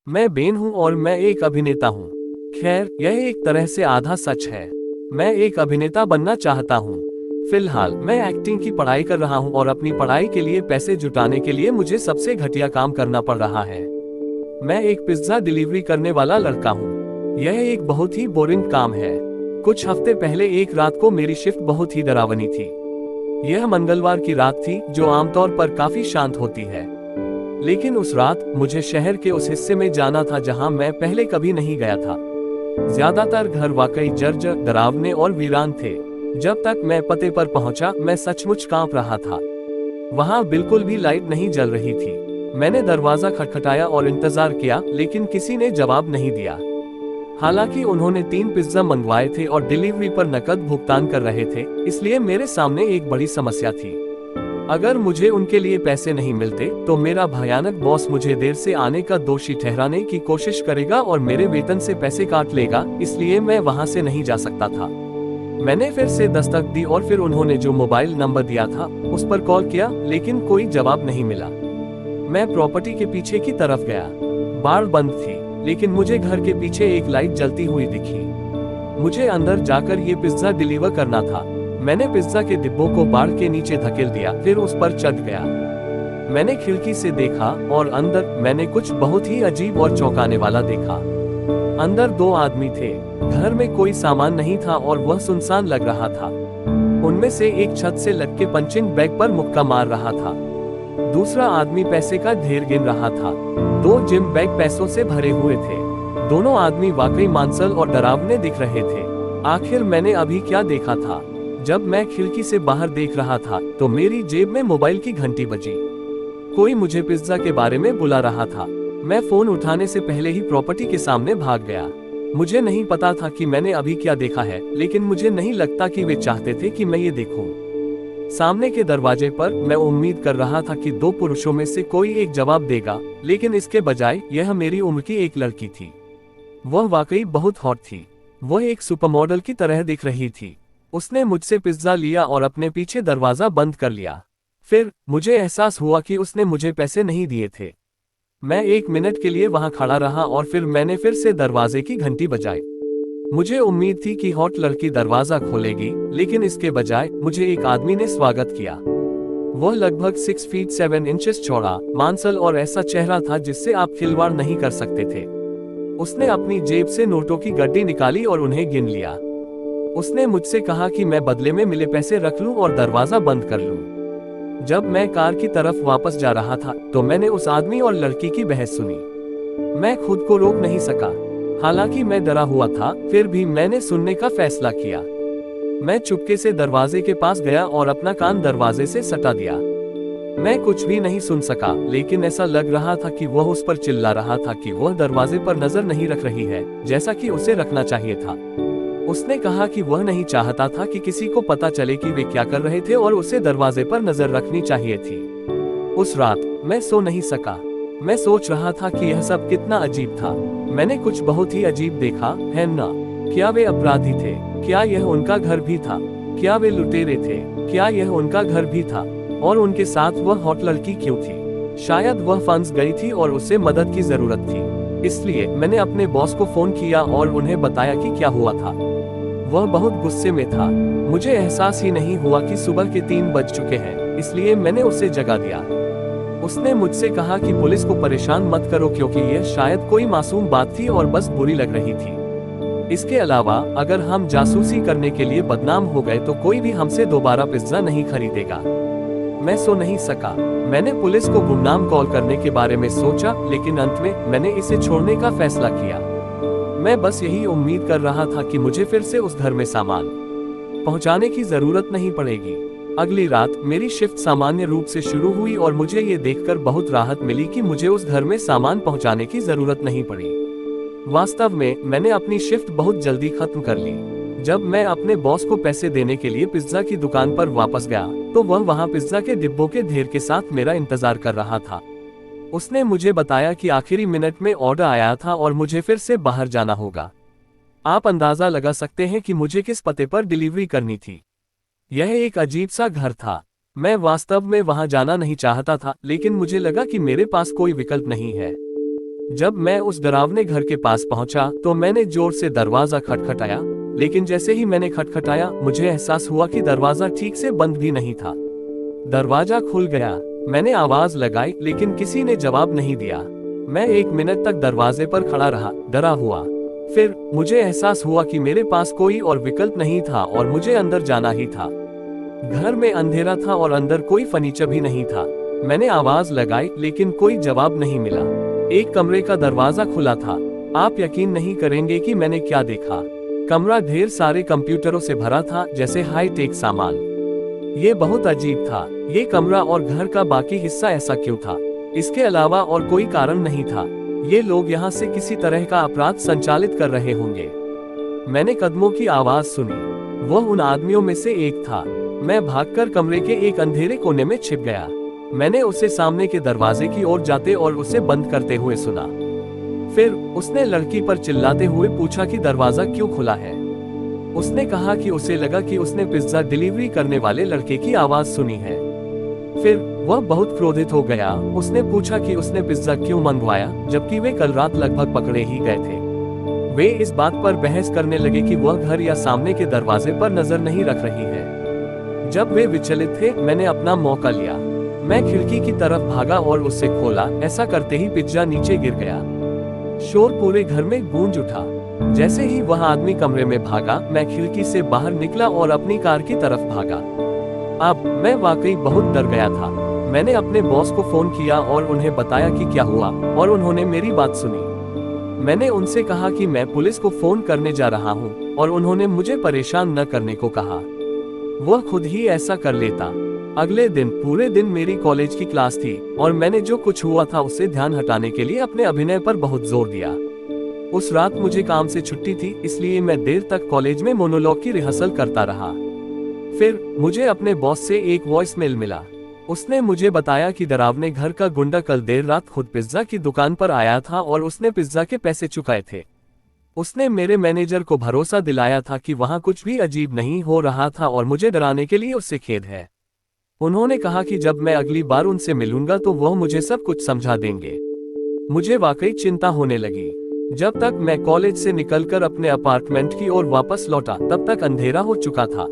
मैं बेन हूँ और मैं एक अभिनेता हूँ। खैर, यह एक तरह से आधा सच है। मैं एक अभिनेता बनना चाहता हूँ। फिलहाल मैं एक्टिंग की पढ़ाई कर रहा हूँ और अपनी पढ़ाई के लिए पैसे जुटाने के लिए मुझे सबसे घटिया काम करना पड़ रहा है। मैं एक पिज्जा डिलीवरी करने वाला लड़का हूँ। यह एक बहुत ही बोरिंग काम है। कुछ हफ्ते पहले एक रात को मेरी शिफ्ट बहुत ही डरावनी थी। यह मंगलवार की रात थी, जो आमतौर पर काफी शांत होती है। लेकिन उस रात मुझे शहर के उस हिस्से में जाना था जहां मैं पहले कभी नहीं गया था। ज्यादातर घर वाकई जर्जर, डरावने और वीरान थे। जब तक मैं पते पर पहुंचा, मैं सचमुच कांप रहा था। वहां बिल्कुल भी लाइट नहीं जल रही थी। मैंने दरवाजा खटखटाया और इंतजार किया, लेकिन किसी ने जवाब नहीं दिया। हालांकि उन्होंने 3 पिज्जा मंगवाए थे और डिलीवरी पर नकद भुगतान कर रहे थे, इसलिए मेरे सामने एक बड़ी समस्या थी। अगर मुझे उनके लिए पैसे नहीं मिलते, तो मेरा भयानक बॉस मुझे देर से आने का दोषी ठहराने की कोशिश करेगा और मेरे वेतन से पैसे काट लेगा, इसलिए मैं वहां से नहीं जा सकता था। मैंने फिर से दस्तक दी और फिर उन्होंने जो मोबाइल नंबर दिया था, उस पर कॉल किया, लेकिन कोई जवाब नहीं मिला। मैं प्रॉपर्टी के पीछे की तरफ गया। बार बंद थी, लेकिन मुझे घर के पीछे एक लाइट जलती हुई दिखी। मुझे अंदर जाकर ये पिज्जा डिलीवर करना था। मैंने पिज्जा के डिब्बों को बाड़ के नीचे धकेल दिया, फिर उस पर चढ़ गया। मैंने खिड़की से देखा और अंदर मैंने कुछ बहुत ही अजीब और चौंकाने वाला देखा। अंदर 2 आदमी थे। घर में कोई सामान नहीं था और वह सुनसान लग रहा था। उनमें से एक छत से लटके पंचिंग बैग पर मुक्का मार रहा था। दूसरा आदमी पैसे का ढेर गिन रहा था। 2 जिम बैग पैसों से भरे हुए थे। दोनों आदमी वाकई मांसल और डरावने दिख रहे थे। आखिर मैंने अभी क्या देखा था? जब मैं खिड़की से बाहर देख रहा था, तो मेरी जेब में मोबाइल की घंटी बजी। कोई मुझे पिज्जा के बारे में बुला रहा था। मैं फोन उठाने से पहले ही प्रॉपर्टी के सामने भाग गया। मुझे नहीं पता था कि मैंने अभी क्या देखा है, लेकिन मुझे नहीं लगता कि वे चाहते थे कि मैं ये देखूं। सामने के दरवाजे पर मैं उम्मीद कर रहा था कि 2 पुरुषों में से कोई एक जवाब देगा, लेकिन इसके बजाय यह मेरी उम्र की एक लड़की थी। वह वाकई बहुत हॉट थी। वह एक सुपरमॉडल की तरह दिख रही थी। उसने मुझसे पिज्जा लिया और अपने पीछे दरवाजा बंद कर लिया। फिर मुझे एहसास हुआ कि उसने मुझे पैसे नहीं दिए थे। मैं 1 मिनट के लिए वहां खड़ा रहा और फिर मैंने फिर से दरवाजे की घंटी बजाई। मुझे उम्मीद थी कि हॉट लड़की दरवाजा खोलेगी, लेकिन इसके बजाय मुझे एक आदमी ने स्वागत किया। वह लगभग 6 फीट 7 इंचेस चौड़ा, मांसल और ऐसा चेहरा था जिससे आप खिलवाड़ नहीं कर सकते थे। उसने अपनी जेब से नोटों की गड्डी निकाली और उन्हें गिन लिया। उसने मुझसे कहा कि मैं बदले में मिले पैसे रख लूं और दरवाजा बंद कर लूं। जब मैं कार की तरफ वापस जा रहा था, तो मैंने उस आदमी और लड़की की बहस सुनी। मैं खुद को रोक नहीं सका। हालांकि मैं डरा हुआ था, फिर भी मैंने सुनने का फैसला किया। मैं चुपके से दरवाजे के पास गया और अपना कान दरवाजे से सटा दिया। मैं कुछ भी नहीं सुन सका, लेकिन ऐसा लग रहा था कि वह उस पर चिल्ला रहा था कि वह दरवाजे पर नजर नहीं रख रही है, जैसा कि उसे रखना चाहिए था। उसने कहा कि वह नहीं चाहता था कि किसी को पता चले कि वे क्या कर रहे थे और उसे दरवाजे पर नजर रखनी चाहिए थी। उस रात मैं सो नहीं सका। मैं सोच रहा था कि यह सब कितना अजीब था। मैंने कुछ बहुत ही अजीब देखा, है ना? क्या वे अपराधी थे? क्या यह उनका घर भी था? क्या वे लुटेरे थे? क्या यह उनका घर भी था? और उनके साथ वह हॉट लड़की क्यों थी? शायद वह फंस गई थी और उसे मदद की जरूरत थी। इसलिए मैंने अपने बॉस को फोन किया और उन्हें बताया कि क्या हुआ था। वह बहुत गुस्से में था। मुझे एहसास ही नहीं हुआ कि सुबह के 3 बज चुके हैं, इसलिए मैंने उसे जगा दिया। उसने मुझसे कहा कि पुलिस को परेशान मत करो, क्योंकि यह शायद कोई मासूम बात थी और बस बुरी लग रही थी। इसके अलावा अगर हम जासूसी करने के लिए बदनाम हो गए तो कोई भी हमसे दोबारा पिज्जा नहीं खरीदेगा। मैं सो नहीं सका। मैंने पुलिस को गुमनाम कॉल करने के बारे में सोचा, लेकिन अंत में मैंने इसे छोड़ने का फैसला किया। मैं बस यही उम्मीद कर रहा था कि मुझे फिर से उस घर में सामान पहुंचाने की जरूरत नहीं पड़ेगी। अगली रात मेरी शिफ्ट सामान्य रूप से शुरू हुई और मुझे ये देखकर बहुत राहत मिली कि मुझे उस घर में सामान पहुंचाने की जरूरत नहीं पड़ी। वास्तव में मैंने अपनी शिफ्ट बहुत जल्दी खत्म कर ली। जब मैं अपने बॉस को पैसे देने के लिए पिज्जा की दुकान पर वापस गया, तो वह वहां पिज्जा के डिब्बों के ढेर के साथ मेरा इंतजार कर रहा था। उसने मुझे बताया कि आखिरी मिनट में ऑर्डर आया था और मुझे फिर से बाहर जाना होगा। आप अंदाजा लगा सकते हैं कि मुझे किस पते पर डिलीवरी करनी थी। यह एक अजीब सा घर था। मैं वास्तव में वहां जाना नहीं चाहता था, लेकिन मुझे लगा कि मेरे पास कोई विकल्प नहीं है। जब मैं उस डरावने घर के पास पहुंचा तो मैंने जोर से दरवाजा खटखटाया, लेकिन जैसे ही मैंने खटखटाया मुझे एहसास हुआ कि दरवाजा ठीक से बंद भी नहीं था। दरवाजा खुल गया। मैंने आवाज लगाई लेकिन किसी ने जवाब नहीं दिया। मैं 1 मिनट तक दरवाजे पर खड़ा रहा, डरा हुआ। फिर मुझे एहसास हुआ कि मेरे पास कोई और विकल्प नहीं था और मुझे अंदर जाना ही था। घर में अंधेरा था और अंदर कोई फर्नीचर भी नहीं था। मैंने आवाज लगाई लेकिन कोई जवाब नहीं मिला। एक कमरे का दरवाजा खुला था। आप यकीन नहीं करेंगे कि मैंने क्या देखा। कमरा ढेर सारे कंप्यूटरों से भरा था, जैसे हाई टेक सामान। ये बहुत अजीब था। ये कमरा और घर का बाकी हिस्सा ऐसा क्यों था? इसके अलावा और कोई कारण नहीं था। ये लोग यहाँ से किसी तरह का अपराध संचालित कर रहे होंगे। मैंने कदमों की आवाज सुनी। वह उन आदमियों में से एक था। मैं भागकर कमरे के एक अंधेरे कोने में छिप गया। मैंने उसे सामने के दरवाजे की ओर जाते और उसे बंद करते हुए सुना। फिर उसने लड़की पर चिल्लाते हुए पूछा कि दरवाजा क्यों खुला है। उसने कहा कि उसे लगा कि उसने पिज्जा डिलीवरी करने वाले लड़के की आवाज सुनी है। फिर वह बहुत क्रोधित हो गया। उसने पूछा कि उसने पिज्जा क्यों मंगवाया, जबकि वे कल रात लगभग पकड़े ही गए थे। वे इस बात पर बहस करने लगे कि वह घर या सामने के दरवाजे पर नजर नहीं रख रही है। जब वे विचलित थे, मैंने अपना मौका लिया। मैं खिड़की की तरफ भागा और उसे खोला। ऐसा करते ही पिज्जा नीचे गिर गया। शोर पूरे घर में गूंज उठा। जैसे ही वह आदमी कमरे में भागा, मैं खिड़की से बाहर निकला और अपनी कार की तरफ भागा। अब मैं वाकई बहुत डर गया था। मैंने अपने बॉस को फोन किया और उन्हें बताया कि क्या हुआ, और उन्होंने मेरी बात सुनी। मैंने उनसे कहा कि मैं पुलिस को फोन करने जा रहा हूं, और उन्होंने मुझे परेशान न करने को कहा। वह खुद ही ऐसा कर लेता। अगले दिन पूरे दिन मेरी कॉलेज की क्लास थी और मैंने जो कुछ हुआ था उससे ध्यान हटाने के लिए अपने अभिनय पर बहुत जोर दिया। उस रात मुझे काम से छुट्टी थी, इसलिए मैं देर तक कॉलेज में मोनोलॉग की रिहर्सल करता रहा। फिर मुझे अपने बॉस से एक वॉइसमेल मिला। उसने मुझे बताया कि डरावने घर का गुंडा कल देर रात खुद पिज्जा की दुकान पर आया था और उसने पिज्जा के पैसे चुकाए थे। उसने मेरे मैनेजर को भरोसा दिलाया था कि वहां कुछ भी अजीब नहीं हो रहा था और मुझे डराने के लिए उससे खेद है। उन्होंने कहा कि जब मैं अगली बार उनसे मिलूंगा तो वह मुझे सब कुछ समझा देंगे। मुझे वाकई चिंता होने लगी। जब तक मैं कॉलेज से निकलकर अपने अपार्टमेंट की ओर वापस लौटा, तब तक अंधेरा हो चुका था।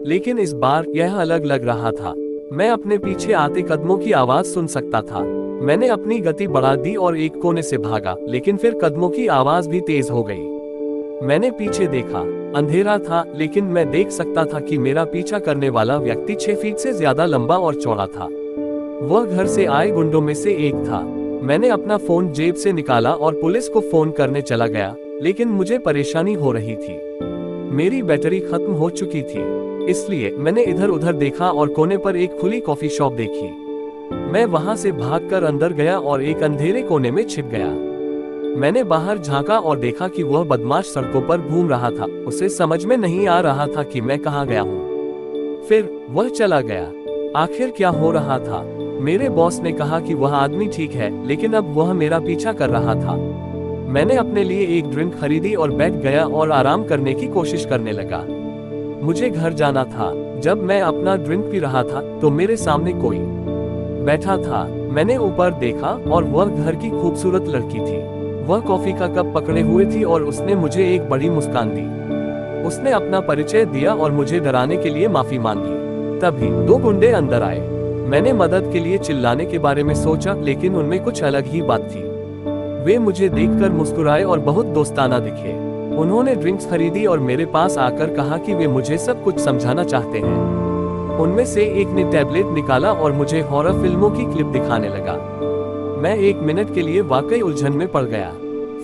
लेकिन इस बार यह अलग लग रहा था। मैं अपने पीछे आते कदमों की आवाज सुन सकता था। मैंने अपनी गति बढ़ा दी और एक कोने से भागा, लेकिन फिर कदमों की आवाज भी तेज हो गई। मैंने पीछे देखा। अंधेरा था, लेकिन मैं देख सकता था कि मेरा पीछा करने वाला व्यक्ति 6 फीट से ज्यादा लंबा और चौड़ा था। वह घर से आए गुंडों में से एक था। मैंने अपना फोन जेब से निकाला और पुलिस को फोन करने चला गया, लेकिन मुझे परेशानी हो रही थी। मेरी बैटरी खत्म हो चुकी थी, इसलिए मैंने इधर उधर देखा और कोने पर एक खुली कॉफी शॉप देखी। मैं वहां से भागकर अंदर गया और एक अंधेरे कोने में छिप गया। मैंने बाहर झांका और देखा कि वह बदमाश सड़कों पर घूम रहा था। उसे समझ में नहीं आ रहा था कि मैं कहां गया हूं। फिर वह चला गया। आखिर क्या हो रहा था? मेरे बॉस ने कहा कि वह आदमी ठीक है, लेकिन अब वह मेरा पीछा कर रहा था। मैंने अपने लिए एक ड्रिंक खरीदी और बैठ गया और आराम करने की कोशिश करने लगा। मुझे घर जाना था। जब मैं अपना ड्रिंक पी रहा था तो मेरे सामने कोई बैठा था। मैंने ऊपर देखा और वह घर की खूबसूरत लड़की थी। वह कॉफी का कप पकड़े हुए थी और उसने मुझे एक बड़ी मुस्कान दी। उसने अपना परिचय दिया और मुझे डराने के लिए माफी मांगी। तभी 2 गुंडे अंदर आए। मैंने मदद के लिए चिल्लाने के बारे में सोचा, लेकिन उनमें कुछ अलग ही बात थी। वे मुझे देखकर मुस्कुराए और बहुत दोस्ताना दिखे। उन्होंने ड्रिंक्स खरीदी और मेरे पास आकर कहा कि वे मुझे सब कुछ समझाना चाहते हैं। उनमें से एक ने टैबलेट निकाला और मुझे हॉरर फिल्मों की क्लिप दिखाने लगा। मैं 1 मिनट के लिए वाकई उलझन में पड़ गया।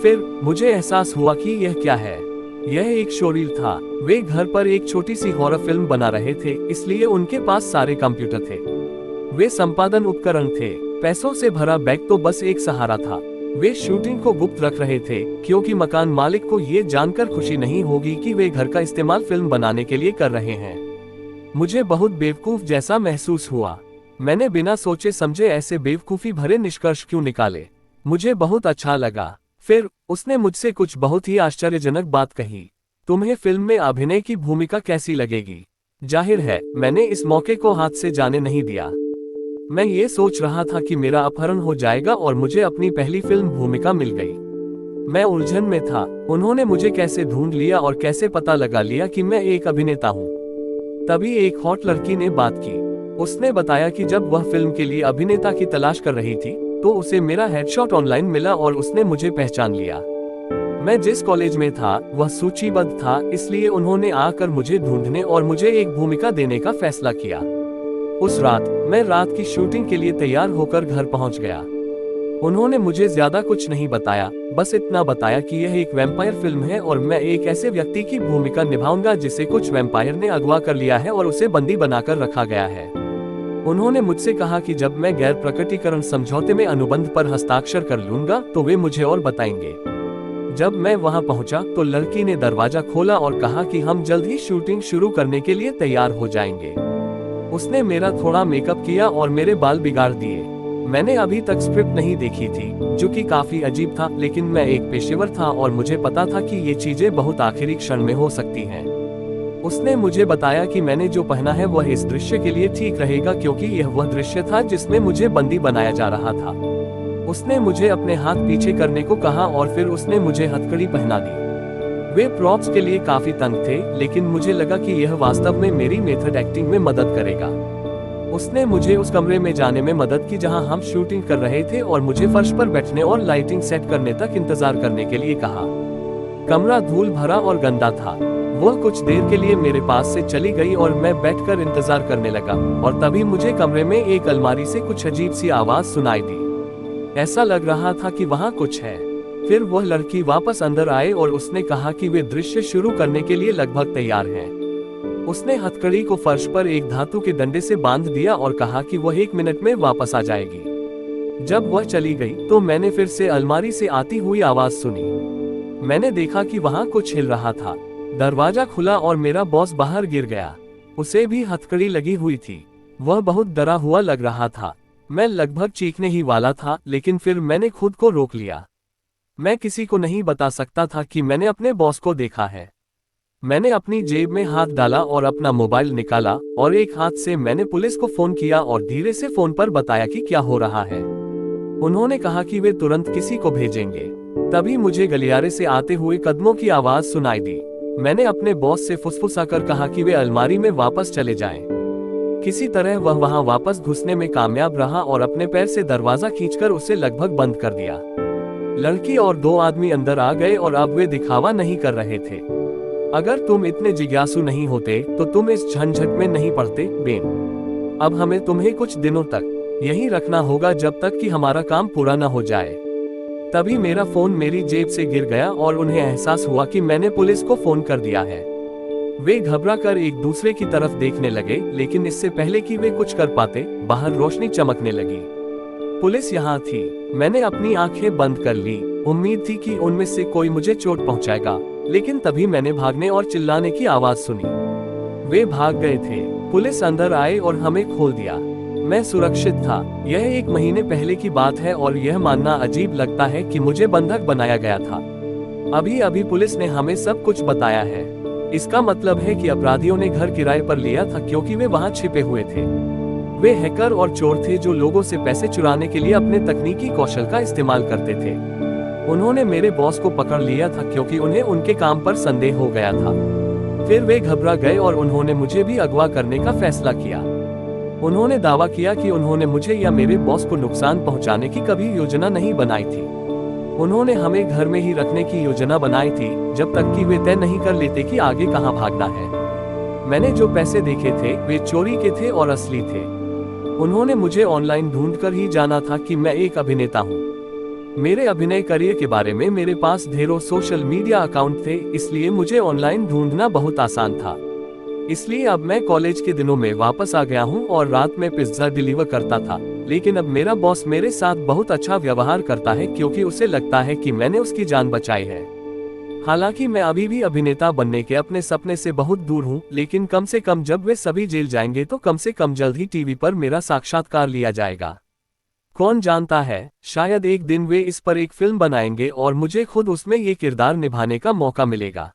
फिर मुझे एहसास हुआ कि यह क्या है। यह एक शोरील था। वे घर पर एक छोटी सी हॉरर फिल्म बना रहे थे, इसलिए उनके पास सारे कंप्यूटर थे। वे संपादन उपकरण थे। पैसों से भरा बैग तो बस एक सहारा था। वे शूटिंग को गुप्त रख रहे थे, क्योंकि मकान मालिक को ये जानकर खुशी नहीं होगी कि वे घर का इस्तेमाल फिल्म बनाने के लिए कर रहे हैं। मुझे बहुत बेवकूफ जैसा महसूस हुआ। मैंने बिना सोचे समझे ऐसे बेवकूफी भरे निष्कर्ष क्यों निकाले। मुझे बहुत अच्छा लगा। फिर उसने मुझसे कुछ बहुत ही आश्चर्यजनक बात कही। तुम्हें फिल्म में अभिनय की भूमिका कैसी लगेगी? जाहिर है मैंने इस मौके को हाथ से जाने नहीं दिया। मैं ये सोच रहा था कि मेरा अपहरण हो जाएगा और मुझे अपनी पहली फिल्म भूमिका मिल गई। मैं उलझन में था, उन्होंने मुझे कैसे ढूंढ लिया और कैसे पता लगा लिया कि मैं एक अभिनेता हूँ। तभी एक हॉट लड़की ने बात की। उसने बताया कि जब वह फिल्म के लिए अभिनेता की तलाश कर रही थी तो उसे मेरा हेडशॉट ऑनलाइन मिला और उसने मुझे पहचान लिया। मैं जिस कॉलेज में था वह सूचीबद्ध था, इसलिए उन्होंने आकर मुझे ढूंढने और मुझे एक भूमिका देने का फैसला किया। उस रात मैं रात की शूटिंग के लिए तैयार होकर घर पहुंच गया। उन्होंने मुझे ज्यादा कुछ नहीं बताया, बस इतना बताया कि यह एक वैम्पायर फिल्म है और मैं एक ऐसे व्यक्ति की भूमिका निभाऊंगा जिसे कुछ वैम्पायर ने अगवा कर लिया है और उसे बंदी बनाकर रखा गया है। उन्होंने मुझसे कहा कि जब मैं गैर प्रकटीकरण समझौते में अनुबंध पर हस्ताक्षर कर लूंगा तो वे मुझे और बताएंगे। जब मैं वहां पहुंचा तो लड़की ने दरवाजा खोला और कहा कि हम जल्द ही शूटिंग शुरू करने के लिए तैयार हो जाएंगे। उसने मेरा थोड़ा मेकअप किया और मेरे बाल बिगाड़ दिए। मैंने अभी तक स्क्रिप्ट नहीं देखी थी, जो कि काफी अजीब था, लेकिन मैं एक पेशेवर था और मुझे पता था कि ये चीजें बहुत आखिरी क्षण में हो सकती हैं। उसने मुझे बताया कि मैंने जो पहना है वह इस दृश्य के लिए ठीक रहेगा, क्योंकि यह वह दृश्य था जिसमें मुझे बंदी बनाया जा रहा था। उसने मुझे अपने हाथ पीछे करने को कहा और फिर उसने मुझे हथकड़ी पहना दी। वे प्रॉप्स के लिए काफी तंग थे, लेकिन मुझे लगा कि यह वास्तव में मेरी मेथड एक्टिंग में मदद करेगा। उसने मुझे उस कमरे में जाने में मदद की जहां हम शूटिंग कर रहे थे और मुझे फर्श पर बैठने और लाइटिंग सेट करने तक इंतजार करने के लिए कहा। कमरा धूल भरा और गंदा था। वह कुछ देर के लिए मेरे पास से चली गई और मैं बैठकर इंतजार करने लगा, और तभी मुझे कमरे में एक अलमारी से कुछ अजीब सी आवाज सुनाई दी। ऐसा लग रहा था कि वहां कुछ है। फिर वह लड़की वापस अंदर आए और उसने कहा कि वे दृश्य शुरू करने के लिए लगभग तैयार हैं। उसने हथकड़ी को फर्श पर एक धातु के डंडे से बांध दिया और कहा कि वह 1 मिनट में वापस आ जाएगी। जब वह चली गई तो मैंने फिर से अलमारी से आती हुई आवाज सुनी। मैंने देखा कि वहां कुछ हिल रहा था। दरवाजा खुला और मेरा बॉस बाहर गिर गया। उसे भी हथकड़ी लगी हुई थी। वह बहुत डरा हुआ लग रहा था। मैं लगभग चीखने ही वाला था, लेकिन फिर मैंने खुद को रोक लिया। मैं किसी को नहीं बता सकता था कि मैंने अपने बॉस को देखा है। मैंने अपनी जेब में हाथ डाला और अपना मोबाइल निकाला और एक हाथ से मैंने पुलिस को फोन किया और धीरे से फोन पर बताया कि क्या हो रहा है। उन्होंने कहा कि वे तुरंत किसी को भेजेंगे। तभी मुझे गलियारे से आते हुए कदमों की आवाज सुनाई दी। मैंने अपने बॉस से फुसफुसाकर कहा कि वे अलमारी में वापस चले जाएं। किसी तरह वह वहां वापस घुसने में कामयाब रहा और अपने पैर से दरवाजा खींचकर उसे लगभग बंद कर दिया। लड़की और 2 आदमी अंदर आ गए और अब वे दिखावा नहीं कर रहे थे। अगर तुम इतने जिज्ञासु नहीं होते तो तुम इस झंझट में नहीं पड़ते, बेन। अब हमें तुम्हें कुछ दिनों तक यहीं रखना होगा जब तक कि हमारा काम पूरा न हो जाए। तभी मेरा फोन मेरी जेब से गिर गया और उन्हें एहसास हुआ कि मैंने पुलिस को फोन कर दिया है। वे घबराकर एक दूसरे की तरफ देखने लगे, लेकिन इससे पहले कि वे कुछ कर पाते, बाहर रोशनी चमकने लगी। पुलिस यहाँ थी। मैंने अपनी आंखें बंद कर ली। उम्मीद थी कि उनमें से कोई मुझे चोट पहुंचाएगा, लेकिन तभी मैंने भागने और चिल्लाने की आवाज सुनी। वे भाग गए थे। पुलिस अंदर आए और हमें खोल दिया। मैं सुरक्षित था। यह 1 महीने पहले की बात है और यह मानना अजीब लगता है कि मुझे बंधक बनाया गया था। अभी अभी पुलिस ने हमें सब कुछ बताया है। इसका मतलब है कि अपराधियों ने घर किराए पर लिया था, क्योंकि वे वहां छिपे हुए थे। वे हैकर और चोर थे जो लोगों से पैसे चुराने के लिए अपने तकनीकी कौशल का इस्तेमाल करते थे। उन्होंने मेरे बॉस को पकड़ लिया था क्योंकि उन्हें उनके काम पर संदेह हो गया था। फिर वे घबरा गए और उन्होंने मुझे भी अगवा करने का फैसला किया। उन्होंने दावा किया कि उन्होंने मुझे या मेरे बॉस को नुकसान पहुंचाने की कभी योजना नहीं बनाई थी। उन्होंने हमें घर में ही रखने की योजना बनाई थी, जब तक कि वे तय नहीं कर लेते कि आगे कहां भागना है। मैंने जो पैसे देखे थे वे चोरी के थे और असली थे। उन्होंने मुझे ऑनलाइन ढूंढकर ही जाना था कि मैं एक अभिनेता हूं। मेरे अभिनय करियर के बारे में मेरे पास ढेरों सोशल मीडिया अकाउंट थे, इसलिए मुझे ऑनलाइन ढूंढना बहुत आसान था। इसलिए अब मैं कॉलेज के दिनों में वापस आ गया हूं और रात में पिज्जा डिलीवर करता था। लेकिन अब मेरा बॉस मेरे साथ बहुत अच्छा व्यवहार करता है, क्योंकि उसे लगता है कि मैंने उसकी जान बचाई है। हालांकि मैं अभी भी अभिनेता बनने के अपने सपने से बहुत दूर हूं, लेकिन कम से कम जब वे सभी जेल जाएंगे तो कम से कम जल्द ही टीवी पर मेरा साक्षात्कार लिया जाएगा। कौन जानता है, शायद एक दिन वे इस पर एक फिल्म बनाएंगे और मुझे खुद उसमें ये किरदार निभाने का मौका मिलेगा।